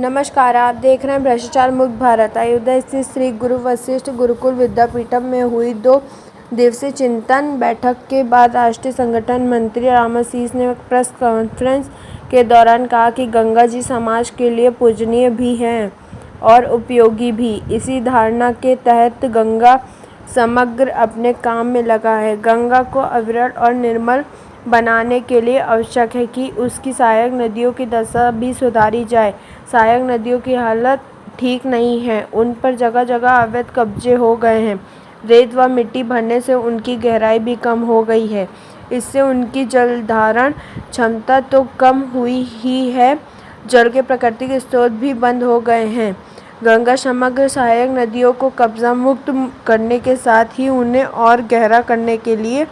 नमस्कार, आप देख रहे हैं भ्रष्टाचार मुक्त भारत। अयोध्या स्थित श्री गुरु वशिष्ठ गुरुकुल विद्यापीठम में हुई 2 दिवसीय चिंतन बैठक के बाद राष्ट्रीय संगठन मंत्री रामाशीष ने प्रेस कॉन्फ्रेंस के दौरान कहा कि गंगा जी समाज के लिए पूजनीय भी हैं और उपयोगी भी। इसी धारणा के तहत गंगा समग्र अपने काम में लगा है। गंगा को अविरल और निर्मल बनाने के लिए आवश्यक है कि उसकी सहायक नदियों की दशा भी सुधारी जाए। सहायक नदियों की हालत ठीक नहीं है, उन पर जगह जगह अवैध कब्जे हो गए हैं। रेत व मिट्टी भरने से उनकी गहराई भी कम हो गई है। इससे उनकी जल धारण क्षमता तो कम हुई ही है, जल के प्राकृतिक स्रोत भी बंद हो गए हैं। गंगा समग्र सहायक नदियों को कब्जा मुक्त करने के साथ ही उन्हें और गहरा करने के लिए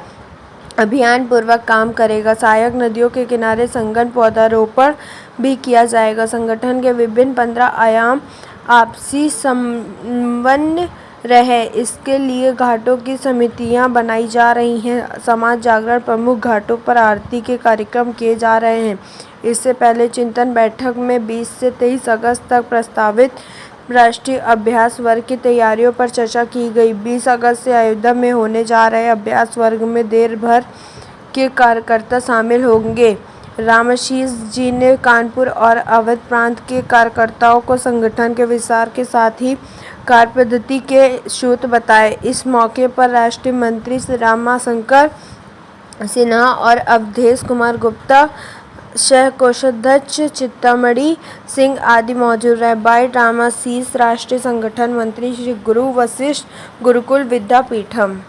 अभियान पूर्वक काम करेगा। सहायक नदियों के किनारे सघन पौधारोपण भी किया जाएगा। संगठन के विभिन्न 15 आयाम आपसी समन्वय रहे, इसके लिए घाटों की समितियां बनाई जा रही हैं। समाज जागरण प्रमुख घाटों पर आरती के कार्यक्रम किए जा रहे हैं। इससे पहले चिंतन बैठक में 20 से 23 अगस्त तक प्रस्तावित राष्ट्रीय अभ्यास वर्ग की तैयारियों पर चर्चा की गई। 20 अगस्त से अयोध्या में होने जा रहे अभ्यास वर्ग में देश भर के कार्यकर्ता शामिल होंगे। रामाशीष जी ने कानपुर और अवध प्रांत के कार्यकर्ताओं को संगठन के विस्तार के साथ ही कार्यपद्धति के सूत्र बताए। इस मौके पर राष्ट्रीय मंत्री श्री रामाशंकर सिन्हा और अवधेश कुमार गुप्ता, सह कोषाध्यक्ष चिंतामणि सिंह आदि मौजूद रहे। बाय रामाशीष राष्ट्रीय संगठन मंत्री श्री गुरु वशिष्ठ गुरुकुल विद्यापीठम।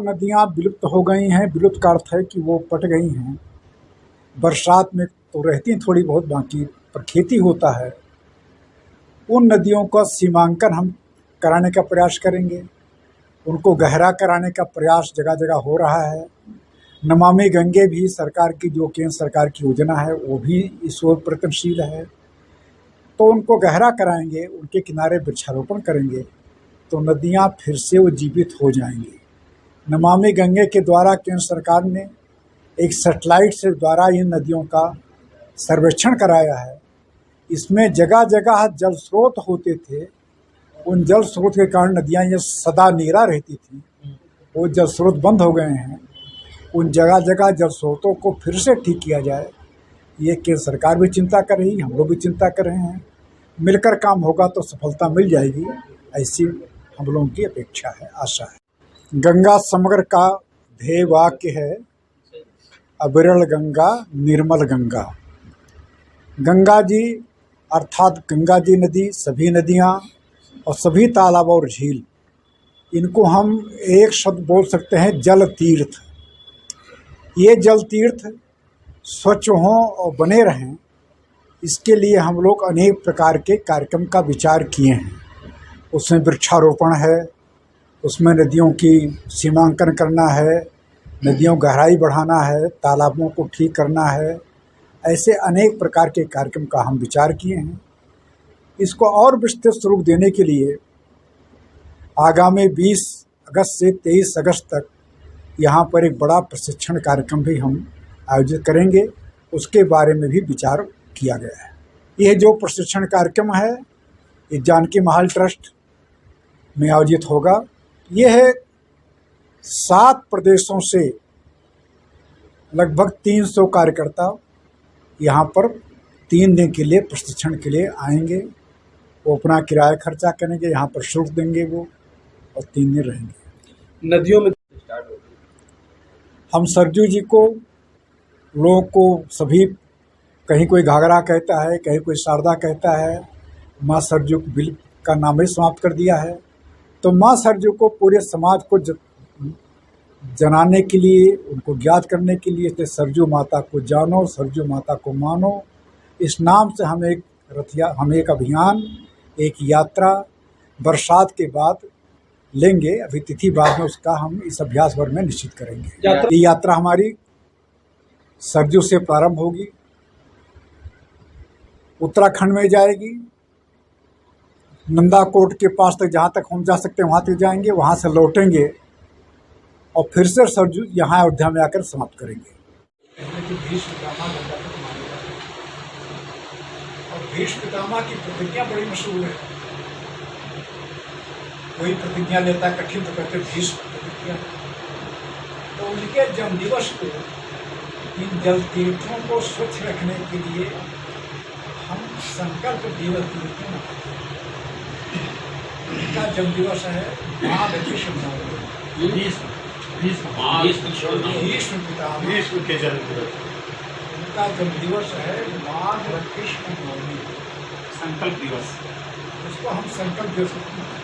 नदियाँ विलुप्त हो गई हैं। विलुप्त का अर्थ है कि वो पट गई हैं। बरसात में तो रहती थोड़ी बहुत, बाकी पर खेती होता है। उन नदियों का सीमांकन हम कराने का प्रयास करेंगे। उनको गहरा कराने का प्रयास जगह जगह हो रहा है। नमामि गंगे भी सरकार की, जो केंद्र सरकार की योजना है, वो भी इस ओर प्रयत्नशील है। तो उनको गहरा कराएंगे, उनके किनारे वृक्षारोपण करेंगे तो नदियाँ फिर से वो जीवित हो जाएंगी। नमामि गंगे के द्वारा केंद्र सरकार ने एक सैटेलाइट से द्वारा इन नदियों का सर्वेक्षण कराया है। इसमें जगह जगह जल स्रोत होते थे। उन जल स्रोत के कारण नदियाँ ये सदा नीरा रहती थी, वो जल स्रोत बंद हो गए हैं। उन जगह जगह जल स्रोतों को फिर से ठीक किया जाए, ये केंद्र सरकार भी चिंता कर रही है, हम लोग भी चिंता कर रहे हैं। मिलकर काम होगा तो सफलता मिल जाएगी, ऐसी हम लोगों की अपेक्षा है, आशा है। गंगा समग्र का ध्येय वाक्य है, अविरल गंगा निर्मल गंगा। गंगा जी अर्थात गंगा जी नदी, सभी नदियाँ और सभी तालाब और झील, इनको हम एक शब्द बोल सकते हैं, जल तीर्थ। ये जल तीर्थ स्वच्छ हों और बने रहें, इसके लिए हम लोग अनेक प्रकार के कार्यक्रम का विचार किए हैं। उसमें वृक्षारोपण है, उसमें नदियों की सीमांकन करना है, नदियों गहराई बढ़ाना है, तालाबों को ठीक करना है। ऐसे अनेक प्रकार के कार्यक्रम का हम विचार किए हैं। इसको और विस्तृत स्वरूप देने के लिए आगामी 20 अगस्त से 23 अगस्त तक यहाँ पर एक बड़ा प्रशिक्षण कार्यक्रम भी हम आयोजित करेंगे। उसके बारे में भी विचार किया गया है। यह जो प्रशिक्षण कार्यक्रम है, ये जानकी महल ट्रस्ट में आयोजित होगा। यह है 7 प्रदेशों से लगभग 300 कार्यकर्ता यहाँ पर 3 दिन के लिए प्रशिक्षण के लिए आएंगे। वो अपना किराया खर्चा करेंगे, यहाँ पर शुल्क देंगे वो, और 3 दिन रहेंगे। नदियों में हम सरजू जी को, लोगों को सभी, कहीं कोई घाघरा कहता है, कहीं कोई शारदा कहता है, माँ सरजू बिल का नाम ही समाप्त कर दिया है। तो माँ सरजू को पूरे समाज को जनाने के लिए, उनको ज्ञात करने के लिए, इसलिए सरजू माता को जानो, सरजू माता को मानो, इस नाम से हम एक अभियान, एक यात्रा बरसात के बाद लेंगे। अभी तिथि बाद में उसका हम इस अभ्यास वर्ग में निश्चित करेंगे। ये यात्रा हमारी सरजू से प्रारंभ होगी, उत्तराखंड में जाएगी, नंदाकोट के पास तक, जहाँ तक हम जा सकते हैं वहाँ तक जाएंगे, वहाँ से लौटेंगे और फिर से सरजू यहाँ अयोध्या में आकर समाप्त करेंगे। और भीष्म पितामह की प्रतिज्ञा बड़ी मशहूर है। कोई प्रतिज्ञा लेता कठिन तो कहते भीष्म प्रतिज्ञा। तो उनके जन्मदिवस को, इन जल तीर्थों को स्वच्छ रखने के लिए हम संकल्प दिवस के रूप में मनाते हैं। उनका जन्मदिवस है माघ कृष्ण नवमी। भीष्म पितामह भीष्म के जन्मदिवस, उनका जन्मदिवस है माघ कृष्ण नवमी, संकल्प दिवस। उसको हम संकल्प दिवस मनाते हैं।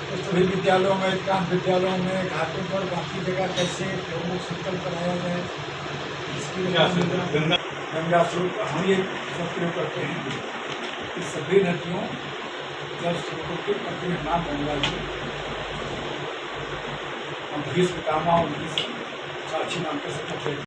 तो सभी विद्यालयों में, अधिकांश विद्यालयों में, घाटों पर, बाकी जगह कैसे लोगों को संकल्प कराया जाए, इसके लिए गंगा स्रोत हम ये सब प्रयोग करते हैं कि सभी नदियों जल स्रोतों के अपने नाम गंगा जी हम भीष्म पितामह उनकी साक्षी मानकर सकते हैं।